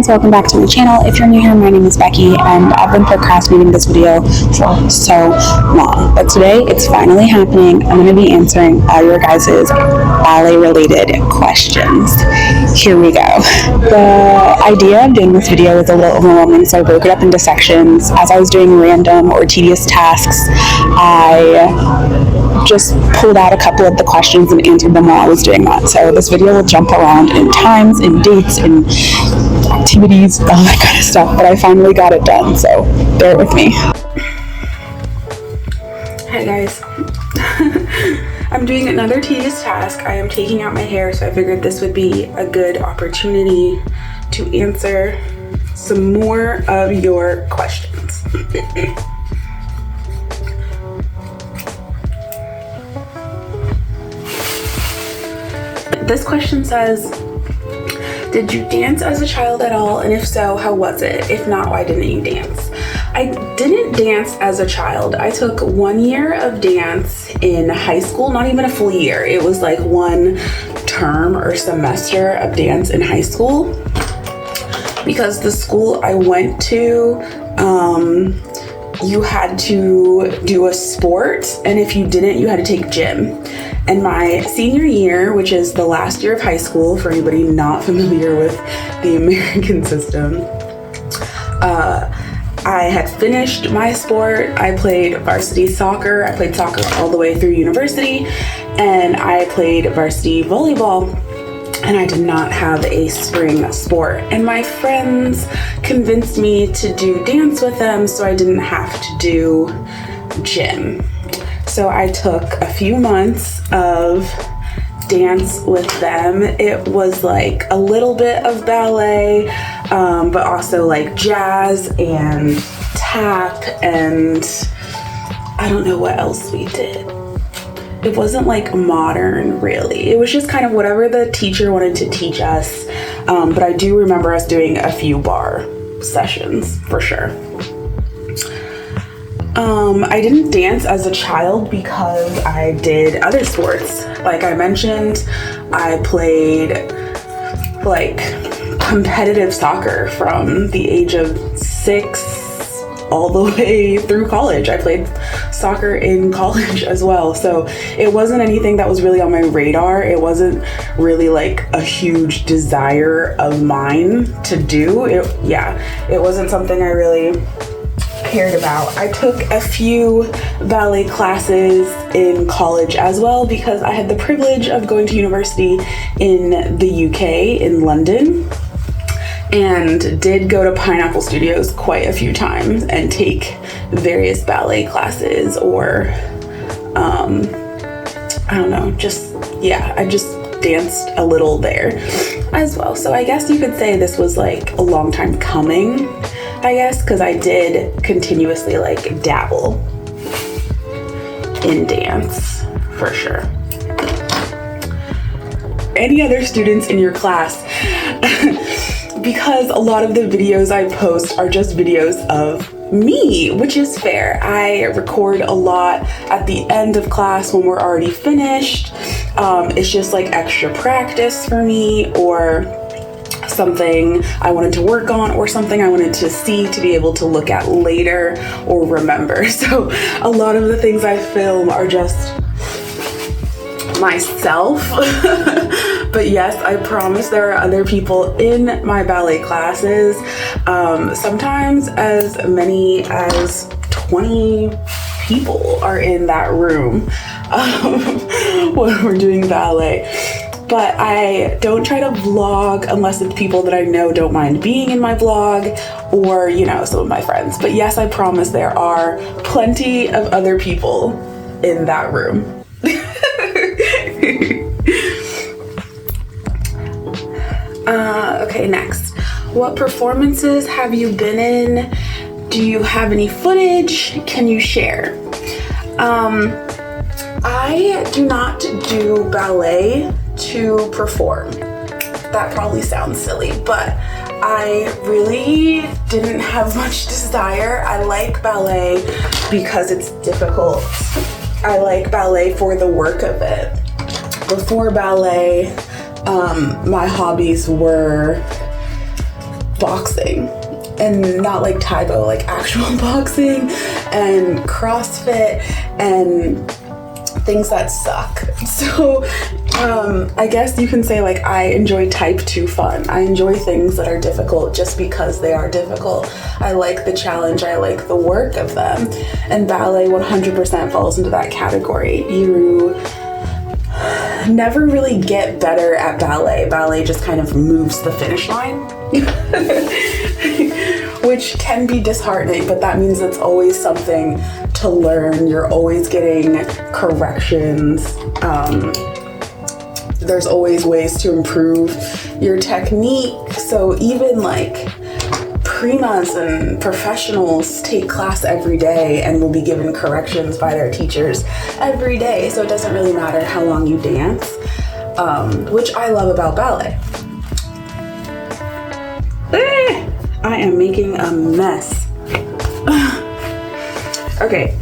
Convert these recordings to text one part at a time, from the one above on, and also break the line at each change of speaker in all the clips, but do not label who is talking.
guys, welcome back to my channel. If you're new here, my name is Becky and I've been procrastinating this video for so long, but today it's finally happening. I'm going to be answering all your guys' ballet related questions. Here we go. The idea of doing this video was a little overwhelming, so I broke it up into sections. As I was doing random or tedious tasks, I just pulled out a couple of the questions and answered them while I was doing that. So this video will jump around in times, in dates, in activities, all that kind of stuff, but I finally got it done, so bear with me. Hey guys. I'm doing another tedious task. I am taking out my hair, so I figured this would be a good opportunity to answer some more of your questions. This question says, did you dance as a child at all? And if so, how was it? If not, why didn't you dance? I didn't dance as a child. I took 1 year of dance in high school, not even a full year. It was like one term or semester of dance in high school, because the school I went to, you had to do a sport, and if you didn't, you had to take gym. And my senior year, which is the last year of high school, for anybody not familiar with the American system, I had finished my sport. I played varsity soccer. I played soccer all the way through university, and I played varsity volleyball, and I did not have a spring sport. And my friends convinced me to do dance with them so I didn't have to do gym. So I took a few months of dance with them. It was like a little bit of ballet, but also like jazz and tap, and I don't know what else we did. It wasn't like modern, really. It was just kind of whatever the teacher wanted to teach us. But I do remember us doing a few bar sessions for sure. I didn't dance as a child because I did other sports. Like I mentioned, I played like competitive soccer from the age of 6 all the way through college. I played soccer in college as well. So it wasn't anything that was really on my radar. It wasn't really like a huge desire of mine to do. It wasn't something I really cared about. I took a few ballet classes in college as well because I had the privilege of going to university in the UK, in London, and did go to Pineapple Studios quite a few times and take various ballet classes, or I don't know, I just danced a little there as well. So I guess you could say this was like a long time coming, I guess, because I did continuously like dabble in dance for sure. Any other students in your class? Because a lot of the videos I post are just videos of me, which is fair. I record a lot at the end of class when we're already finished. It's just like extra practice for me, or something I wanted to work on, or something I wanted to see to be able to look at later or remember. So a lot of the things I film are just myself. But yes, I promise there are other people in my ballet classes, sometimes as many as 20 people are in that room when we're doing ballet. But I don't try to vlog unless it's people that I know don't mind being in my vlog, or, you know, some of my friends. But yes, I promise there are plenty of other people in that room. Okay, next. What performances have you been in? Do you have any footage? Can you share? I do not do ballet to perform. That probably sounds silly, but I really didn't have much desire. I like ballet because it's difficult. I like ballet for the work of it. Before ballet, my hobbies were boxing, and not like Taibo, like actual boxing and CrossFit and things that suck. So I guess you can say like I enjoy type 2 fun. I enjoy things that are difficult just because they are difficult. I like the challenge, I like the work of them, and ballet 100% falls into that category. You never really get better at ballet. Ballet just kind of moves the finish line, which can be disheartening, but that means it's always something to learn. You're always getting corrections. There's always ways to improve your technique. So even like primas and professionals take class every day and will be given corrections by their teachers every day. So it doesn't really matter how long you dance, which I love about ballet. I am making a mess. Okay.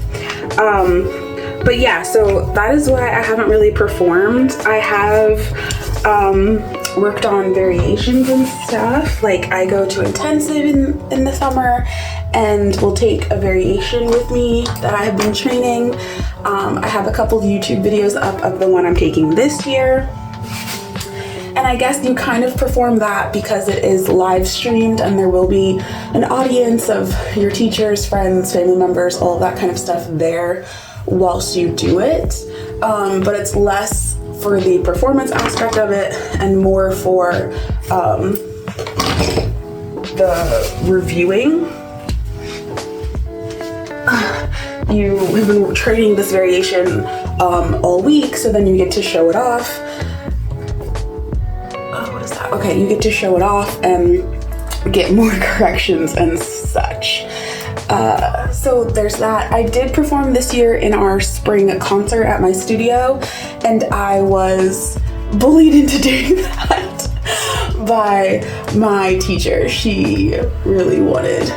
But yeah, so that is why I haven't really performed. I have worked on variations and stuff. Like I go to intensive in the summer and will take a variation with me that I have been training. I have a couple of YouTube videos up of the one I'm taking this year. And I guess you kind of perform that because it is live streamed and there will be an audience of your teachers, friends, family members, all of that kind of stuff there whilst you do it. But it's less for the performance aspect of it and more for the reviewing. You have been training this variation all week, so then you get to show it off. Okay, you get to show it off and get more corrections and such. So there's that. I did perform this year in our spring concert at my studio, and I was bullied into doing that by my teacher. She really wanted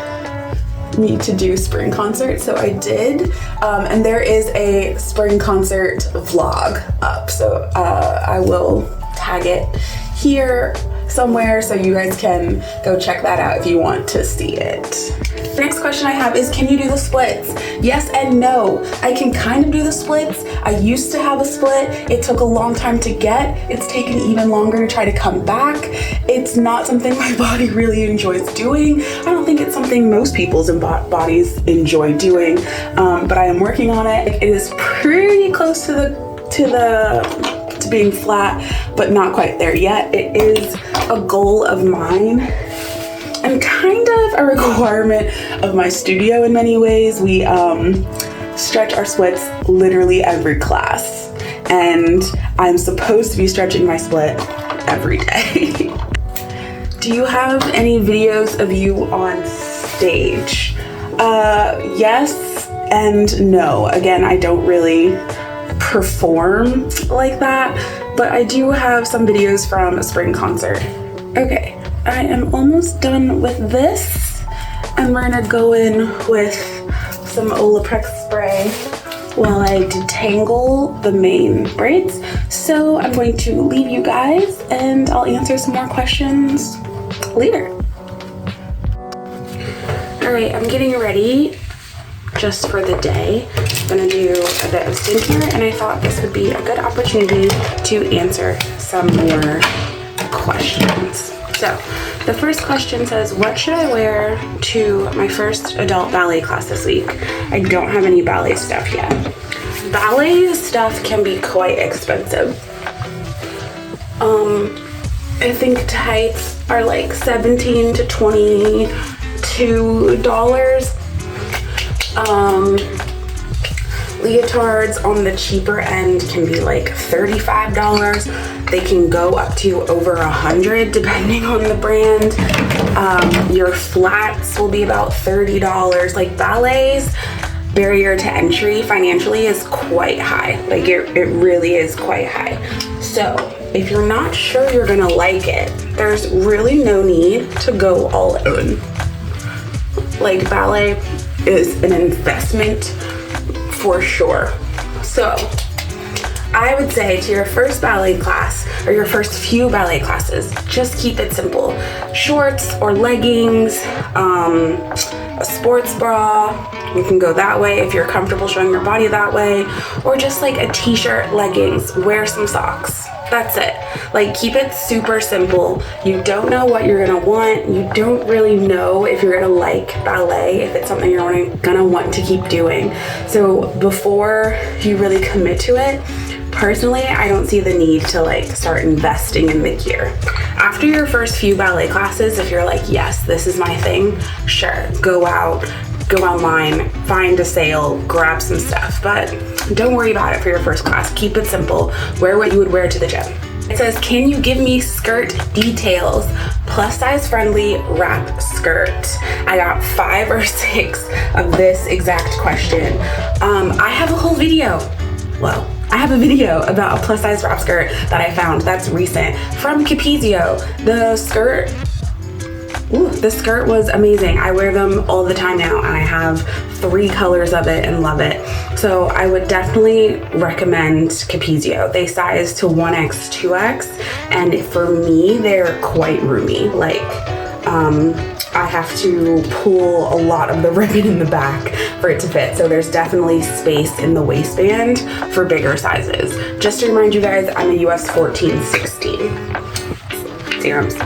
me to do spring concert, so I did. And there is a spring concert vlog up, so I will tag it here somewhere so you guys can go check that out if you want to see it. The next question I have is, can you do the splits? Yes and no. I can kind of do the splits. I used to have a split. It took a long time to get. It's taken even longer to try to come back. It's not something my body really enjoys doing. I don't think it's something most people's bodies enjoy doing, but I am working on it. It is pretty close to being flat, but not quite there yet. It is a goal of mine and kind of a requirement of my studio in many ways. We stretch our splits literally every class, and I'm supposed to be stretching my split every day. Do you have any videos of you on stage? Yes and no. Again, I don't really perform like that, but I do have some videos from a spring concert. Okay, I am almost done with this, and we're gonna go in with some Olaplex spray while I detangle the main braids. So I'm going to leave you guys and I'll answer some more questions later. All right, I'm getting ready just for the day. I'm gonna do a bit of skincare, and I thought this would be a good opportunity to answer some more questions. So the first question says, what should I wear to my first adult ballet class this week? I don't have any ballet stuff yet. Ballet stuff can be quite expensive. I think tights are like $17 to $22. Leotards on the cheaper end can be like $35. They can go up to over $100 depending on the brand. Your flats will be about $30. Like ballet's barrier to entry financially is quite high. Like it really is quite high. So if you're not sure you're gonna like it, there's really no need to go all in. Like ballet is an investment for sure. So I would say to your first ballet class or your first few ballet classes, just keep it simple. Shorts or leggings, a sports bra. You can go that way if you're comfortable showing your body that way, or just like a t-shirt, leggings, wear some socks. That's it. Like, keep it super simple. You don't know what you're gonna want. You don't really know if you're gonna like ballet, if it's something you're gonna want to keep doing. So before you really commit to it, personally, I don't see the need to like start investing in the gear. After your first few ballet classes, if you're like, yes, this is my thing, sure, go out, go online, find a sale, grab some stuff, but don't worry about it for your first class. Keep it simple. Wear what you would wear to the gym. It says, can you give me skirt details? Plus size friendly wrap skirt. I got 5 or 6 of this exact question. I have a whole video. Well, I have a video about a plus size wrap skirt that I found that's recent from Capezio. The skirt was amazing. I wear them all the time now, and I have 3 colors of it and love it. So I would definitely recommend Capezio. They size to 1X, 2X, and for me, they're quite roomy. Like, I have to pull a lot of the ribbon in the back for it to fit. So there's definitely space in the waistband for bigger sizes. Just to remind you guys, I'm a US 14-16. Serums.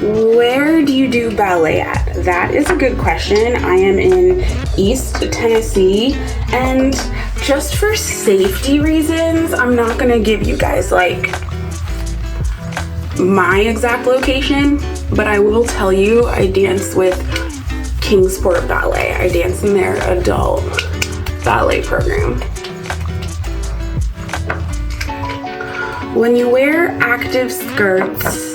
Where do you do ballet at? That is a good question. I am in East Tennessee, and just for safety reasons, I'm not gonna give you guys like my exact location, but I will tell you I dance with Kingsport Ballet. I dance in their adult ballet program. When you wear active skirts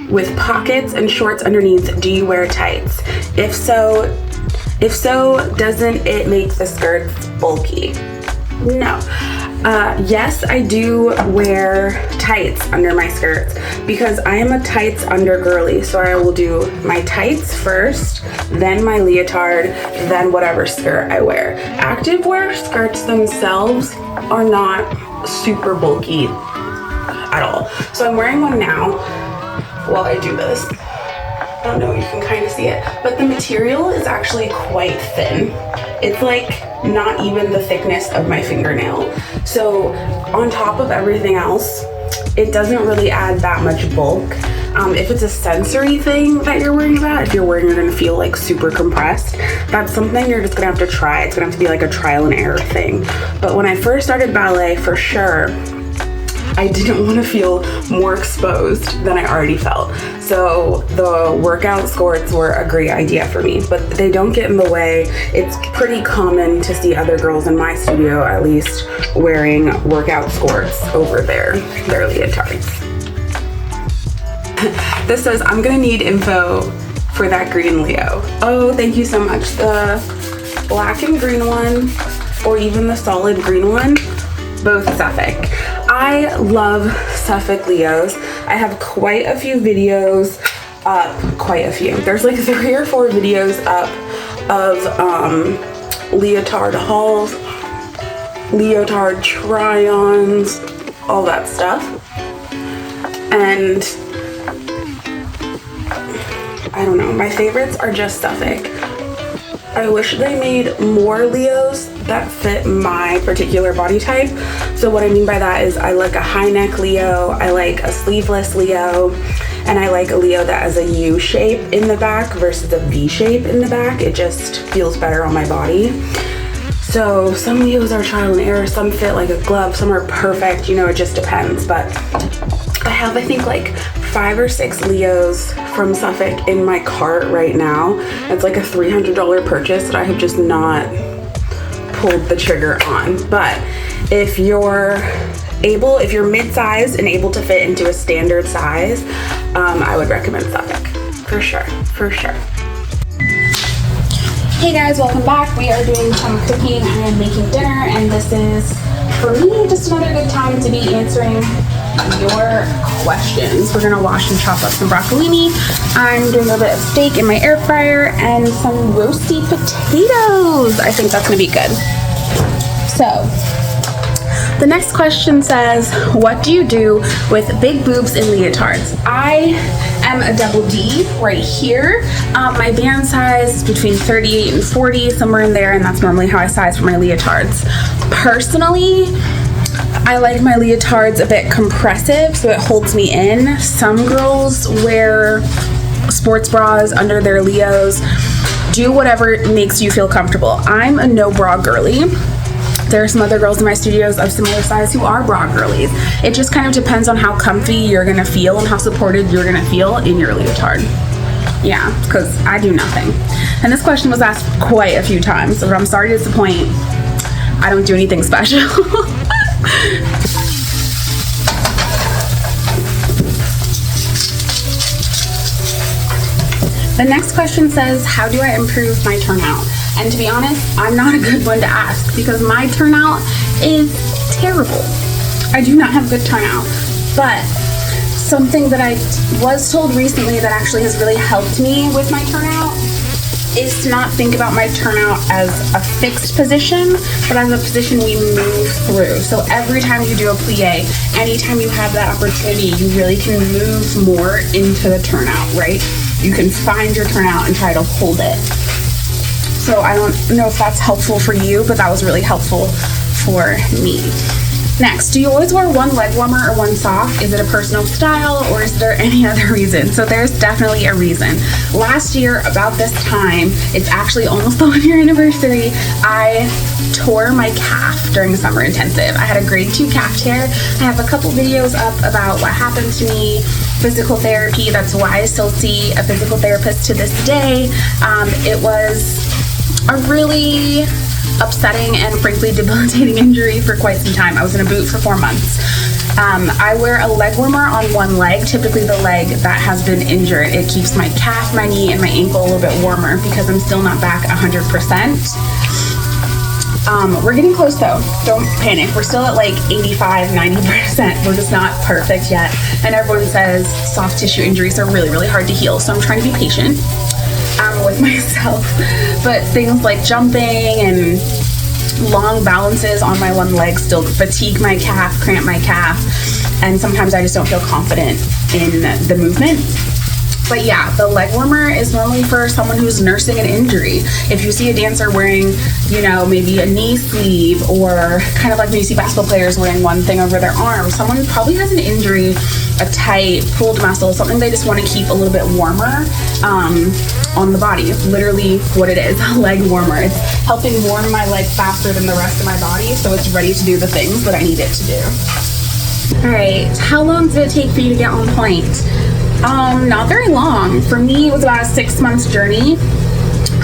with pockets and shorts underneath, do you wear tights? If so, doesn't it make the skirts bulky? No. Yes, I do wear tights under my skirts because I am a tights under girly. So I will do my tights first, then my leotard, then whatever skirt I wear. Active wear skirts themselves are not super bulky at all. So I'm wearing one now while I do this. I don't know, you can kind of see it, but the material is actually quite thin. It's like not even the thickness of my fingernail. So on top of everything else, it doesn't really add that much bulk. If it's a sensory thing that you're worrying about, if you're worried you're gonna feel like super compressed, that's something you're just gonna have to try. It's gonna have to be like a trial and error thing. But when I first started ballet, for sure, I didn't want to feel more exposed than I already felt. So the workout skirts were a great idea for me, but they don't get in the way. It's pretty common to see other girls in my studio, at least, wearing workout skirts over their leotards. This says, I'm gonna need info for that green Leo. Oh, thank you so much. The black and green one, or even the solid green one, both Suffolk. I love Suffolk Leos. I have quite a few videos up, There's like 3 or 4 videos up of leotard hauls, leotard try-ons, all that stuff. And I don't know, my favorites are just Suffolk. I wish they made more Leos that fit my particular body type. So what I mean by that is I like a high neck Leo, I like a sleeveless Leo, and I like a Leo that has a U shape in the back versus a V shape in the back. It just feels better on my body. So some Leos are trial and error, some fit like a glove, some are perfect, you know, it just depends. But I have, I think, like 5 or 6 Leos from Suffolk in my cart right now. It's like a $300 purchase that I have just not pulled the trigger on. But if you're mid-sized and able to fit into a standard size, I would recommend Suffolk, for sure. Hey guys, welcome back. We are doing some cooking and making dinner, and this is, for me, just another good time to be answering your questions. We're gonna wash and chop up some broccolini. I'm doing a bit of steak in my air fryer and some roasty potatoes. I think that's gonna be good. So, The next question says, what do you do with big boobs in leotards? I am a double D right here. My band size is between 38 and 40, somewhere in there, and that's normally how I size for my leotards. Personally, I like my leotards a bit compressive, so it holds me in. Some girls wear sports bras under their leos. Do whatever makes you feel comfortable. I'm a no bra girly. There are some other girls in my studios of similar size who are bra girlies. It just kind of depends on how comfy you're gonna feel and how supported you're gonna feel in your leotard. Yeah, because I do nothing. And this question was asked quite a few times, but I'm sorry to disappoint. I don't do anything special. The next question says, how do I improve my turnout? And to be honest, I'm not a good one to ask because my turnout is terrible. I do not have good turnout, but something that I was told recently that actually has really helped me with my turnout is to not think about my turnout as a fixed position, but as a position we move through. So every time you do a plie, anytime you have that opportunity, you really can move more into the turnout, right? You can find your turnout and try to hold it. So I don't know if that's helpful for you, but that was really helpful for me. Next, do you always wear one leg warmer or one sock? Is it a personal style or is there any other reason? So there's definitely a reason. Last year, about this time, it's actually almost the 1 year anniversary, I tore my calf during summer intensive. I had a grade 2 calf tear. I have a couple videos up about what happened to me, physical therapy. That's why I still see a physical therapist to this day. It was a really upsetting and frankly debilitating injury for quite some time. I was in a boot for 4 months. I wear a leg warmer on one leg, typically the leg that has been injured. It keeps my calf, my knee, and my ankle a little bit warmer because I'm still not back 100%. We're getting close though. Don't panic. We're still at like 85, 90%. We're just not perfect yet. And everyone says soft tissue injuries are really, really hard to heal. So I'm trying to be patient with myself. But things like jumping and long balances on my one leg still fatigue my calf, cramp my calf, and sometimes I just don't feel confident in the movement. But yeah, the leg warmer is normally for someone who's nursing an injury. If you see a dancer wearing, you know, maybe a knee sleeve, or kind of like when you see basketball players wearing one thing over their arm, someone probably has an injury, a tight, pulled muscle, something they just want to keep a little bit warmer on the body. Literally what it is, a leg warmer. It's helping warm my leg faster than the rest of my body, so it's ready to do the things that I need it to do. All right, how long did it take for you to get on point? Not very long. For me, it was about a 6 months journey.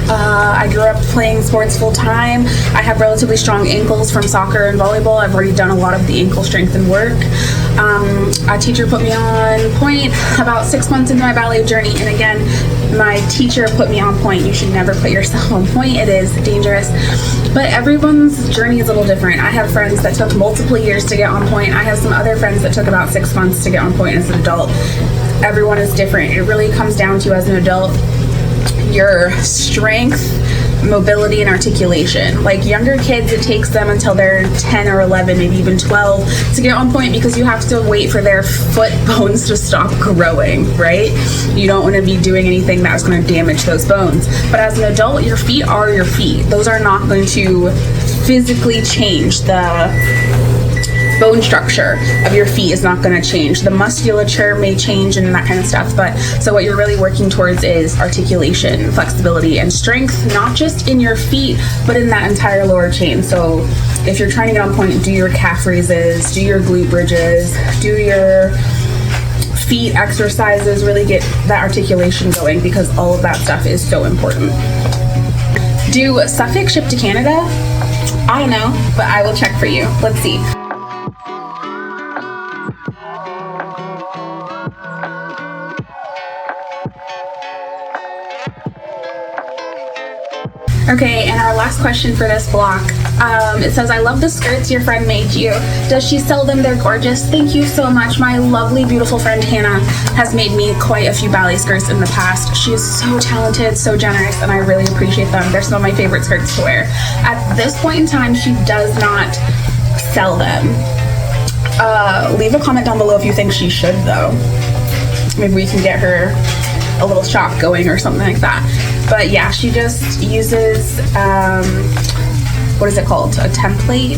I grew up playing sports full time. I have relatively strong ankles from soccer and volleyball. I've already done a lot of the ankle strengthen work. A teacher put me on point about 6 months into my ballet journey. And again, my teacher put me on point. You should never put yourself on point. It is dangerous. But everyone's journey is a little different. I have friends that took multiple years to get on point. I have some other friends that took about 6 months to get on point as an adult. Everyone is different. It really comes down to, as an adult, your strength, mobility, and articulation. Like younger kids, it takes them until they're 10 or 11, maybe even 12 to get on point because you have to wait for their foot bones to stop growing, right? You don't want to be doing anything that's going to damage those bones. But as an adult, your feet are your feet. Those are not going to physically change. The bone structure of your feet is not going to change. The musculature may change and that kind of stuff, but so what you're really working towards is articulation, flexibility, and strength, not just in your feet, but in that entire lower chain. So if you're trying to get on point, do your calf raises, do your glute bridges, do your feet exercises, really get that articulation going because all of that stuff is so important. Do Suffolk ship to Canada? I don't know, but I will check for you. Let's see. Okay, and our last question for this block, it says, I love the skirts your friend made you. Does she sell them? They're gorgeous. Thank you so much. My lovely, beautiful friend Hannah has made me quite a few ballet skirts in the past. She is so talented, so generous, and I really appreciate them. They're some of my favorite skirts to wear. At this point in time, she does not sell them. Leave a comment down below if you think she should though. Maybe we can get her a little shop going or something like that. But yeah, she just uses, what is it called? A template?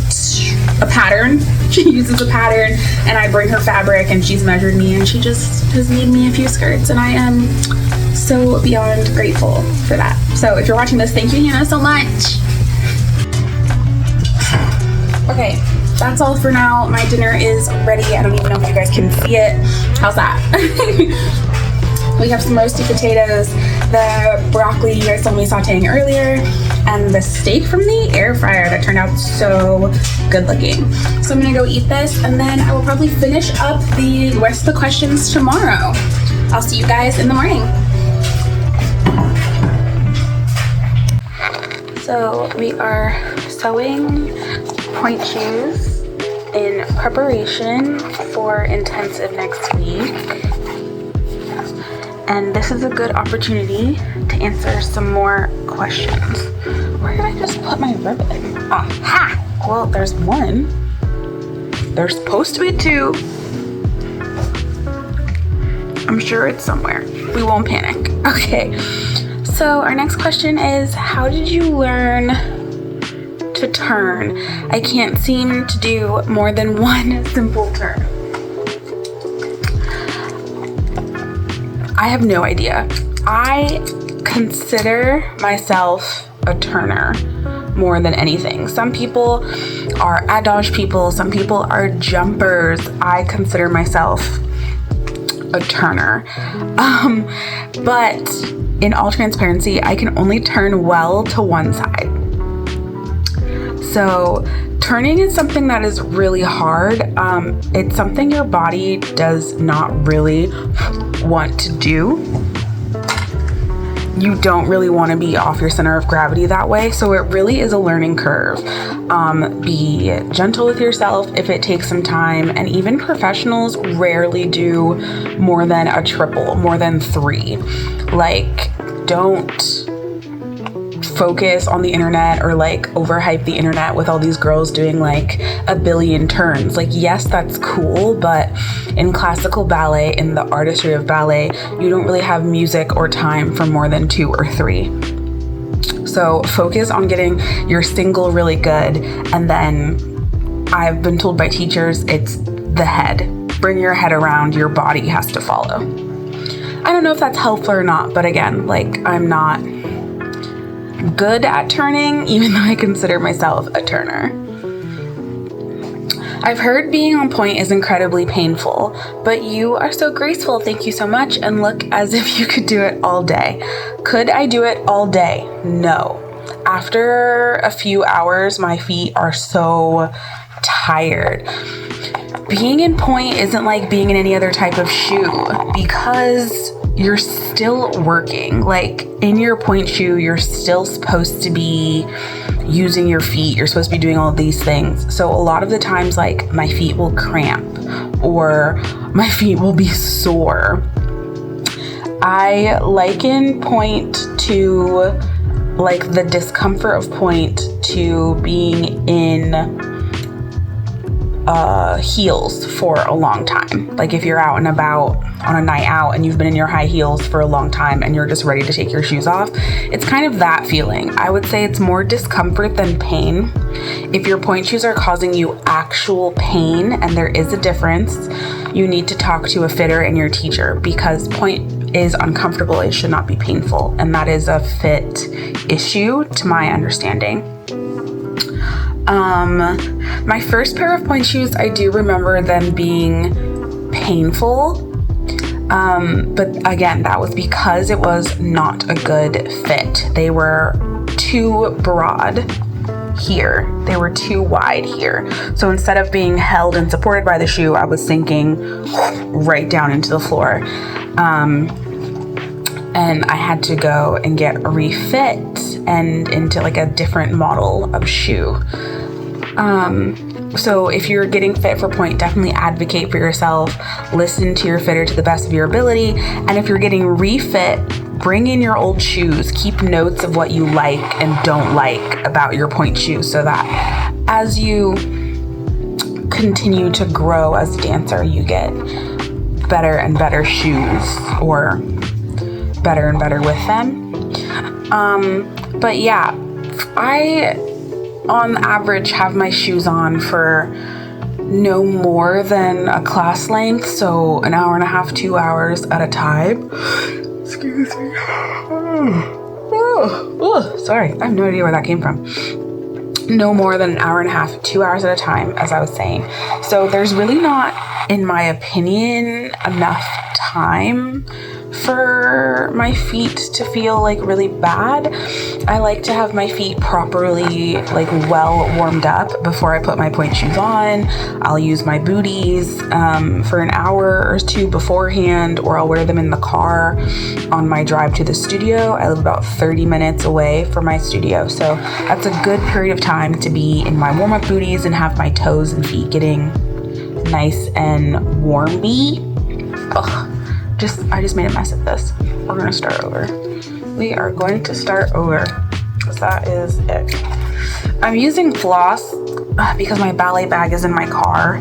A pattern. She uses a pattern, and I bring her fabric and she's measured me, and she just has made me a few skirts, and I am so beyond grateful for that. So if you're watching this, thank you, Hannah, so much. Okay, that's all for now. My dinner is ready. I don't even know if you guys can see it. How's that? We have some roasted potatoes, the broccoli you guys saw me sauteing earlier, and the steak from the air fryer that turned out so good looking. So I'm gonna go eat this, and then I will probably finish up the rest of the questions tomorrow. I'll see you guys in the morning. So we are sewing Pointe shoes in preparation for intensive next week. And this is a good opportunity to answer some more questions. Where did I just put my ribbon? Aha! Well, there's one. There's supposed to be two. I'm sure it's somewhere. We won't panic. Okay. So our next question is, how did you learn to turn? I can't seem to do more than one simple turn. I have no idea. I consider myself a turner more than anything. Some people are adage people, some people are jumpers. I consider myself a turner. But in all transparency, I can only turn well to one side. So turning is something that is really hard. It's something your body does not really want to do. You don't really want to be off your center of gravity that way, so it really is a learning curve. Be gentle with yourself if it takes some time, and even professionals rarely do more than a triple, more than 3. Like, don't focus on the internet or like overhype the internet with all these girls doing like a billion turns. Like, yes, that's cool, but in classical ballet, in the artistry of ballet, you don't really have music or time for more than 2 or 3. So focus on getting your single really good, and then I've been told by teachers it's the head. Bring your head around, your body has to follow. I don't know if that's helpful or not, but again, like, I'm not good at turning, even though I consider myself a turner. I've heard being on pointe is incredibly painful, but you are so graceful. Thank you so much, and look as if you could do it all day. Could I do it all day? No. After a few hours, my feet are so tired. Being in pointe isn't like being in any other type of shoe because you're still working. Like, in your pointe shoe, you're still supposed to be using your feet. You're supposed to be doing all of these things. So a lot of the times, like, my feet will cramp or my feet will be sore. I liken pointe to, like, the discomfort of pointe to being in heels for a long time. Like, if you're out and about on a night out and you've been in your high heels for a long time and you're just ready to take your shoes off, it's kind of that feeling. I would say it's more discomfort than pain. If your pointe shoes are causing you actual pain, and there is a difference, you need to talk to a fitter and your teacher, because pointe is uncomfortable. It should not be painful, and that is a fit issue to my understanding. My first pair of pointe shoes, I do remember them being painful. But again, that was because it was not a good fit. They were too broad here. They were too wide here. So instead of being held and supported by the shoe, I was sinking right down into the floor. And I had to go and get a refit and into like a different model of shoe. So if you're getting fit for pointe, definitely advocate for yourself. Listen to your fitter to the best of your ability. And if you're getting refit, bring in your old shoes. Keep notes of what you like and don't like about your pointe shoes, so that as you continue to grow as a dancer. You get better and better shoes, or better and better with them. But yeah, I on average have my shoes on for no more than a class length, so an hour and a half, 2 hours at a time. Excuse me. Sorry, I have no idea where that came from. No more than an hour and a half, 2 hours at a time, as I was saying. So there's really not, in my opinion, enough time for my feet to feel like really bad. I like to have my feet properly, like well warmed up before I put my pointe shoes on. I'll use my booties for an hour or two beforehand, or I'll wear them in the car on my drive to the studio. I live about 30 minutes away from my studio, so that's a good period of time to be in my warm-up booties and have my toes and feet getting nice and warmy. Ugh. I just made a mess of this. We're gonna start over. We are going to start over, because that is it. I'm using floss because my ballet bag is in my car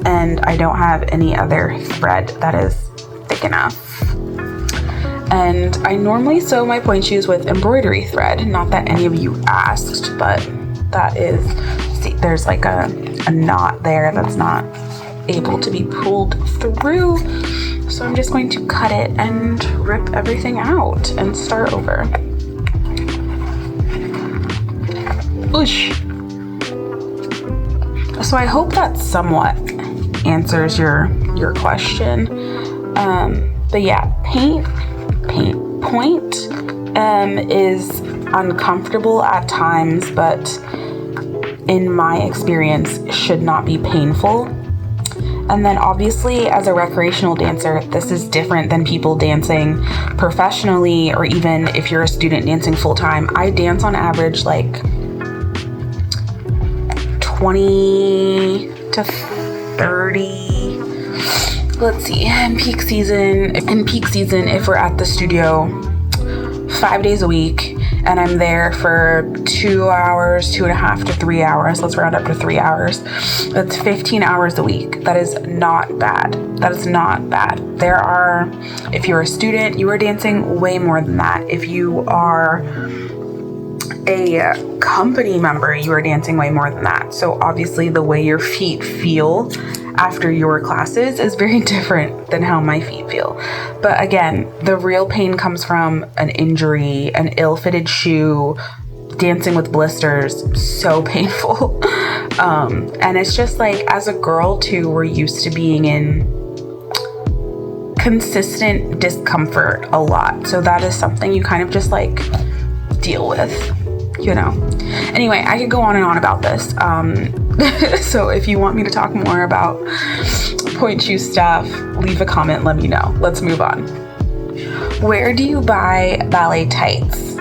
and I don't have any other thread that is thick enough. And I normally sew my pointe shoes with embroidery thread. Not that any of you asked, but that is, see, there's like a knot there that's not able to be pulled through. So I'm just going to cut it and rip everything out and start over. Oosh. So I hope that somewhat answers your question. But yeah, pointe is uncomfortable at times, but in my experience should not be painful. And then obviously as a recreational dancer, this is different than people dancing professionally, or even if you're a student dancing full time. I dance on average like 20 to 30. Let's see, in peak season, if we're at the studio 5 days a week, and I'm there for 2 hours, 2.5 to 3 hours. Let's round up to 3 hours. That's 15 hours a week. That is not bad. That is not bad. There are, if you're a student, you are dancing way more than that. If you are a company member, you are dancing way more than that. So obviously the way your feet feel after your classes is very different than how my feet feel. But again, the real pain comes from an injury, an ill-fitted shoe, dancing with blisters, so painful. And it's just like, as a girl too, we're used to being in consistent discomfort a lot. So that is something you kind of just like deal with, you know. Anyway, I could go on and on about this. So if you want me to talk more about pointe shoe stuff, leave a comment, let me know. Let's move on. Where do you buy ballet tights?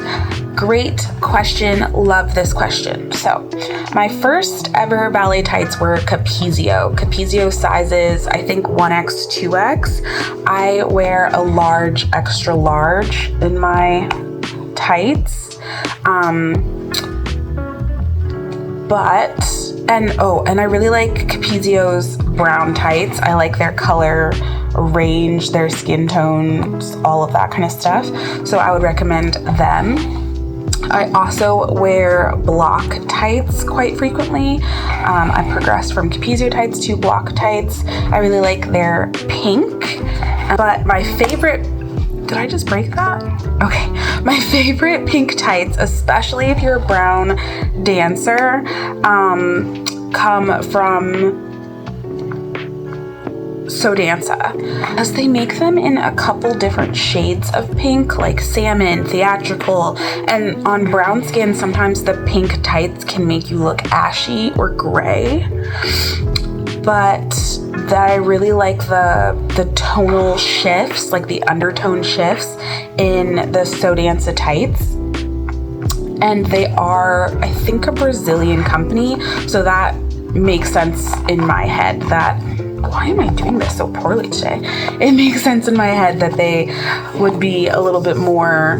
Great question. Love this question. So my first ever ballet tights were Capezio sizes, I think 1X, 2X. I wear a large, extra large in my tights. And I really like Capezio's brown tights. I like their color range, their skin tones, all of that kind of stuff. So I would recommend them. I also wear block tights quite frequently. I progressed from Capezio tights to block tights. I really like their pink, but my favorite, did I just break that? Okay. My favorite pink tights, especially if you're a brown dancer, come from Sodanza, as they make them in a couple different shades of pink, like salmon, theatrical, and on brown skin, sometimes the pink tights can make you look ashy or gray. But I really like the tonal shifts, like the undertone shifts in the Sodanza tights. And they are, I think, a Brazilian company, so that makes sense in my head that, why am I doing this so poorly today? It makes sense in my head that they would be a little bit more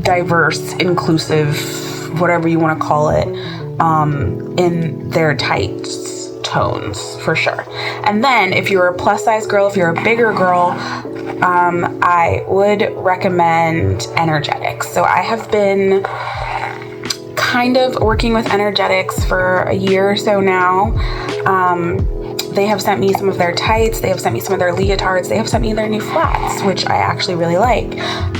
diverse, inclusive, whatever you want to call it, in their tights tones for sure. And then if you're a plus size girl, if you're a bigger girl, I would recommend energetics. So I have been kind of working with energetics for a year or so now. They have sent me some of their tights, they have sent me some of their leotards, they have sent me their new flats, which I actually really like.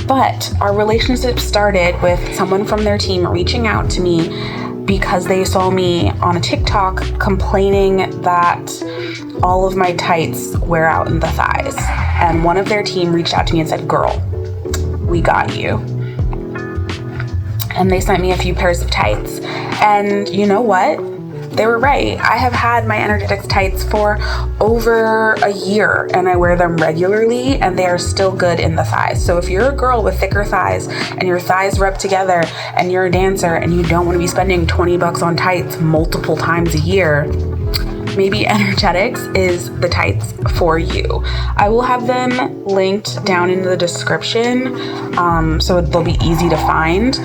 But our relationship started with someone from their team reaching out to me because they saw me on a TikTok complaining that all of my tights wear out in the thighs. And one of their team reached out to me and said, "Girl, we got you." And they sent me a few pairs of tights. And you know what? They were right. I have had my energetics tights for over a year and I wear them regularly and they are still good in the thighs. So if you're a girl with thicker thighs and your thighs rub together and you're a dancer and you don't want to be spending $20 on tights multiple times a year, maybe energetics is the tights for you. I will have them linked down in the description, so they'll be easy to find.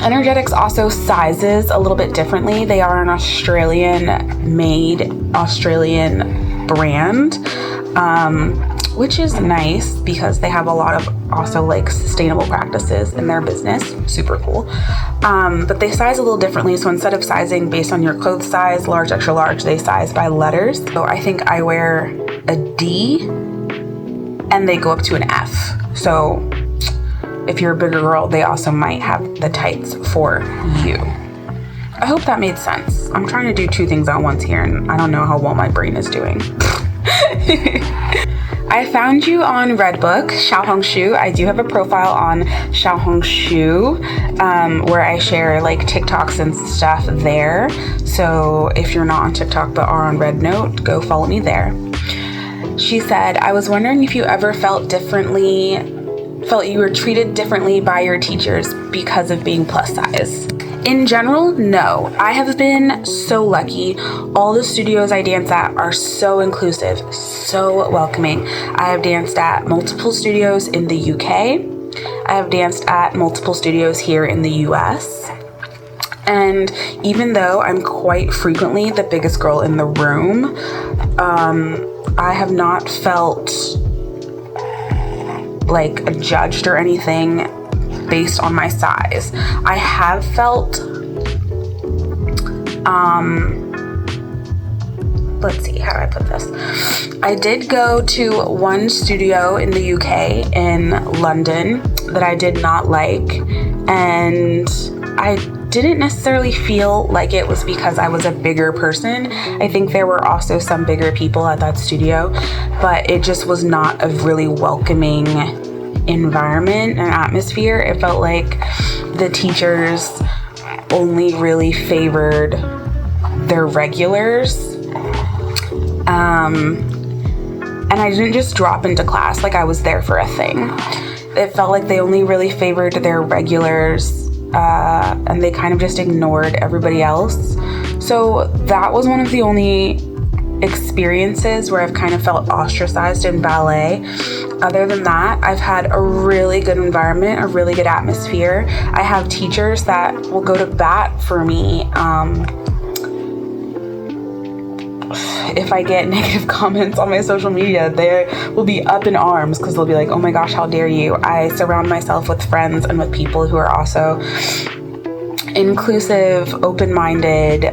Energetics also sizes a little bit differently. They are an Australian-made, Australian brand, which is nice because they have a lot of also like sustainable practices in their business. Super cool. But they size a little differently. So instead of sizing based on your clothes size, large, extra large, they size by letters. So I think I wear a D and they go up to an F. So if you're a bigger girl, they also might have the tights for you. I hope that made sense. I'm trying to do two things at once here, and I don't know how well my brain is doing. I found you on Redbook, XiaoHongShu. I do have a profile on XiaoHongShu, where I share like TikToks and stuff there. So if you're not on TikTok but are on Rednote, go follow me there. She said, "I was wondering if you ever felt you were treated differently by your teachers because of being plus size." In general, no. I have been so lucky. All the studios I dance at are so inclusive, so welcoming. I have danced at multiple studios in the UK. I have danced at multiple studios here in the US. And even though I'm quite frequently the biggest girl in the room, I have not felt like judged or anything based on my size. I have felt let's see, how do I put this? I did go to one studio in the UK in London that I did not like, and I didn't necessarily feel like it was because I was a bigger person. I think there were also some bigger people at that studio, but it just was not a really welcoming environment and atmosphere. It felt like the teachers only really favored their regulars. And I didn't just drop into class like I was there for a thing. It felt like they only really favored their regulars, and they kind of just ignored everybody else. So that was one of the only experiences where I've kind of felt ostracized in ballet. Other than that, I've had a really good environment, a really good atmosphere. I have teachers that will go to bat for me if I get negative comments on my social media. They will be up in arms because they'll be like, "Oh my gosh, how dare you." I surround myself with friends and with people who are also inclusive, open-minded,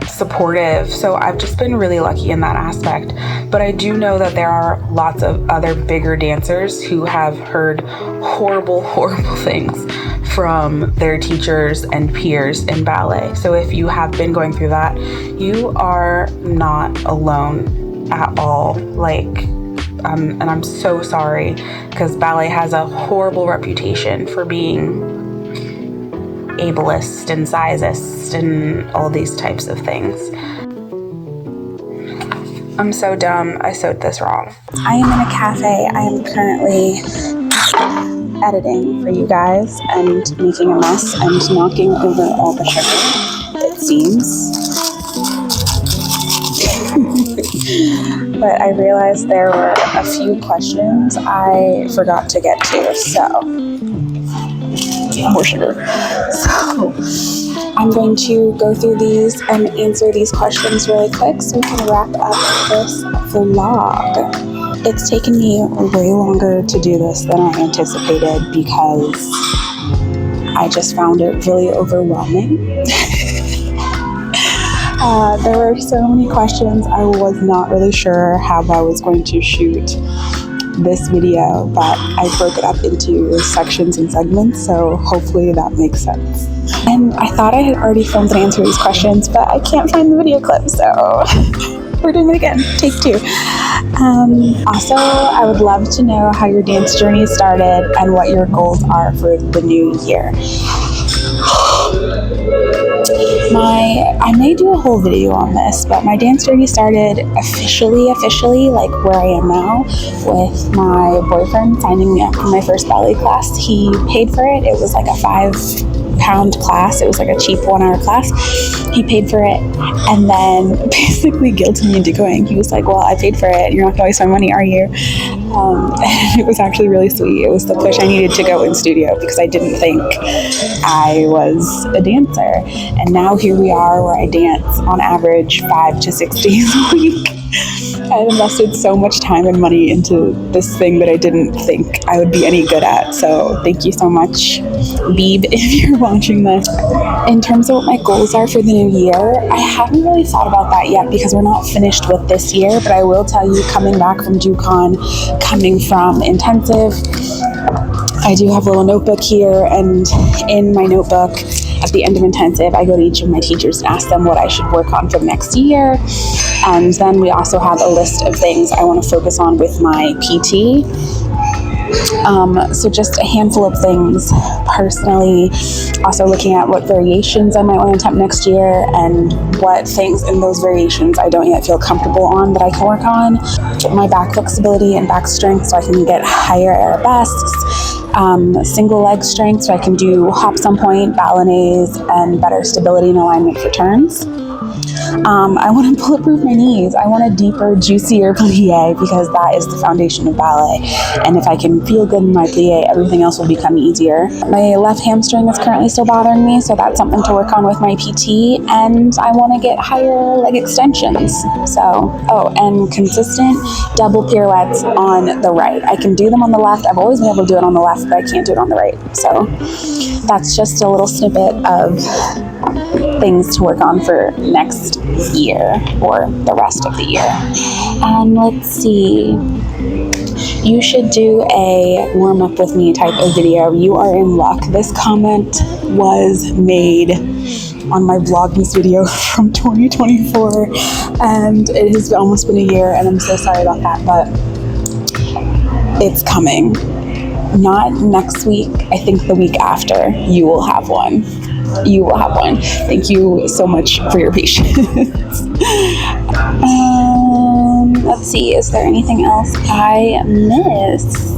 supportive. So I've just been really lucky in that aspect. But I do know that there are lots of other bigger dancers who have heard horrible, horrible things from their teachers and peers in ballet. So if you have been going through that, you are not alone at all. And I'm so sorry, because ballet has a horrible reputation for being ableist and sizist and all these types of things. I'm so dumb. I sewed this wrong. I am in a cafe. I am currently editing for you guys and making a mess and knocking over all the sugar, it seems. But I realized there were a few questions I forgot to get to, so more sugar. So
I'm going to go through these and answer these questions really quick so we can wrap up this vlog. It's taken me way longer to do this than I anticipated because I just found it really overwhelming. There were so many questions. I was not really sure how I was going to shoot this video, but I broke it up into sections and segments, so hopefully that makes sense. And I thought I had already filmed an answer to these questions, but I can't find the video clip, so we're doing it again, take 2. Also, I would love to know how your dance journey started and what your goals are for the new year. I may do a whole video on this, but my dance journey started officially, like where I am now, with my boyfriend signing me up for my first ballet class. He paid for it. It was like a £5 class. It was like a cheap 1-hour class. He paid for it and then basically guilted me into going. He was like, well, I paid for it. You're not going to waste my money, are you? And it was actually really sweet. It was the push I needed to go in studio because I didn't think I was a dancer. And now here we are where I dance on average 5 to 6 days a week. I've invested so much time and money into this thing that I didn't think I would be any good at. So thank you so much, Beeb, if you're watching this. In terms of what my goals are for the new year, I haven't really thought about that yet because we're not finished with this year, but I will tell you, coming back from DuCon, coming from intensive, I do have a little notebook here, and in my notebook, at the end of intensive, I go to each of my teachers and ask them what I should work on for the next year. And then we also have a list of things I want to focus on with my PT. So just a handful of things personally. Also looking at what variations I might want to attempt next year and what things in those variations I don't yet feel comfortable on that I can work on. My back flexibility and back strength so I can get higher arabesques. Single leg strength so I can do hops on pointe, ballets, and better stability and alignment for turns. I want to bulletproof my knees. I want a deeper, juicier plie because that is the foundation of ballet. And if I can feel good in my plie, everything else will become easier. My left hamstring is currently still bothering me, so that's something to work on with my PT. And I want to get higher leg extensions. And consistent double pirouettes on the right. I can do them on the left. I've always been able to do it on the left, but I can't do it on the right. So that's just a little snippet of things to work on for next year or the rest of the year. And let's see. You should do a warm up with me type of video. You are in luck. This comment was made on my Vlogmas video from 2024 and it has almost been a year and I'm so sorry about that, but it's coming. Not next week. I think the week after you will have one. You will have one. Thank you so much for your patience. Let's see, is there anything else I missed?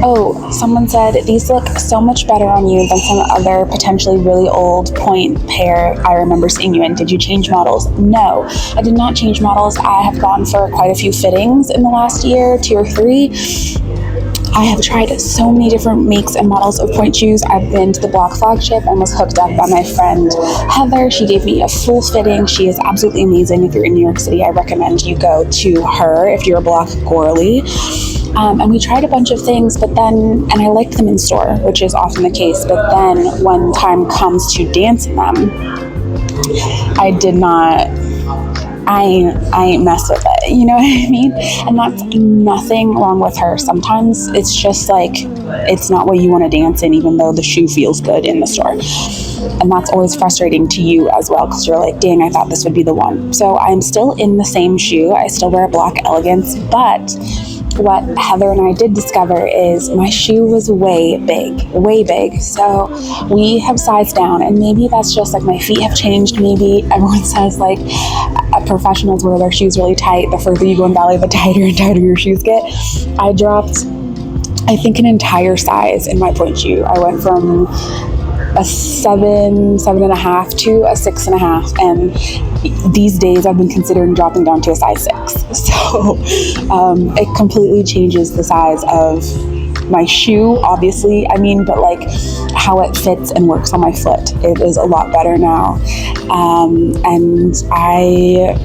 Oh, someone said, these look so much better on you than some other potentially really old Pointe pair I remember seeing you in. Did you change models? No, I did not change models. I have gone for quite a few fittings in the last year, 2 or 3. I have tried so many different makes and models of Pointe shoes. I've been to the Block flagship and was hooked up by my friend Heather. She gave me a full fitting. She is absolutely amazing. If you're in New York City, I recommend you go to her if you're a Block girly. And we tried a bunch of things, and I liked them in store, which is often the case. But then when time comes to dance in them, I ain't messed with it, you know what I mean? And that's nothing wrong with her. Sometimes it's just like, it's not what you want to dance in, even though the shoe feels good in the store. And that's always frustrating to you as well, because you're like, dang, I thought this would be the one. So I'm still in the same shoe. I still wear a Block Elegance, but what Heather and I did discover is my shoe was way big. So we have sized down, and maybe that's just like my feet have changed. Maybe everyone says like professionals wear their shoes really tight. The further you go in ballet, the tighter and tighter your shoes get. I dropped, I think, an entire size in my Pointe shoe. I went from a 7.5 to a 6.5, and these days I've been considering dropping down to a size 6. So it completely changes the size of my shoe, obviously, I mean, but like how it fits and works on my foot. It is a lot better now. And I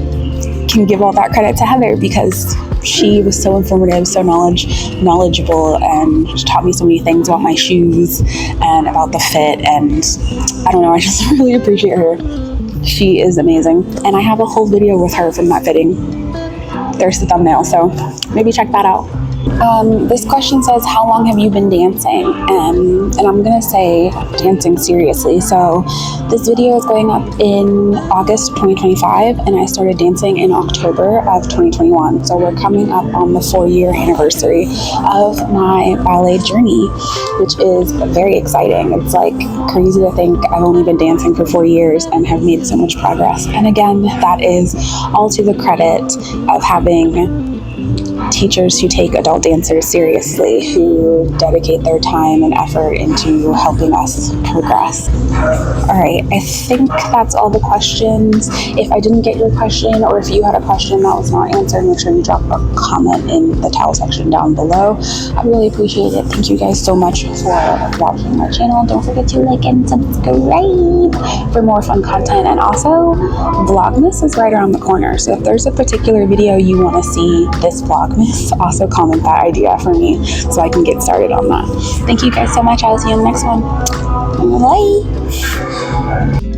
can give all that credit to Heather because she was so informative, so knowledgeable, and she taught me so many things about my shoes and about the fit. And I don't know, I just really appreciate her. She is amazing. And I have a whole video with her from that fitting. There's the thumbnail, so maybe check that out. This question says, how long have you been dancing? And I'm gonna say dancing seriously. So this video is going up in August 2025, and I started dancing in October of 2021. So we're coming up on the 4-year anniversary of my ballet journey, which is very exciting. It's like crazy to think I've only been dancing for 4 years and have made so much progress. And again, that is all to the credit of having teachers who take adult dancers seriously, who dedicate their time and effort into helping us progress. All right, I think that's all the questions. If I didn't get your question, or if you had a question that was not answered, make sure you drop a comment in the towel section down below. I really appreciate it. Thank you guys so much for watching our channel. Don't forget to like and subscribe for more fun content. And also, Vlogmas is right around the corner. So if there's a particular video you want to see this Vlogmas, also comment that idea for me so I can get started on that. Thank you guys so much. I'll see you in the next one. Bye.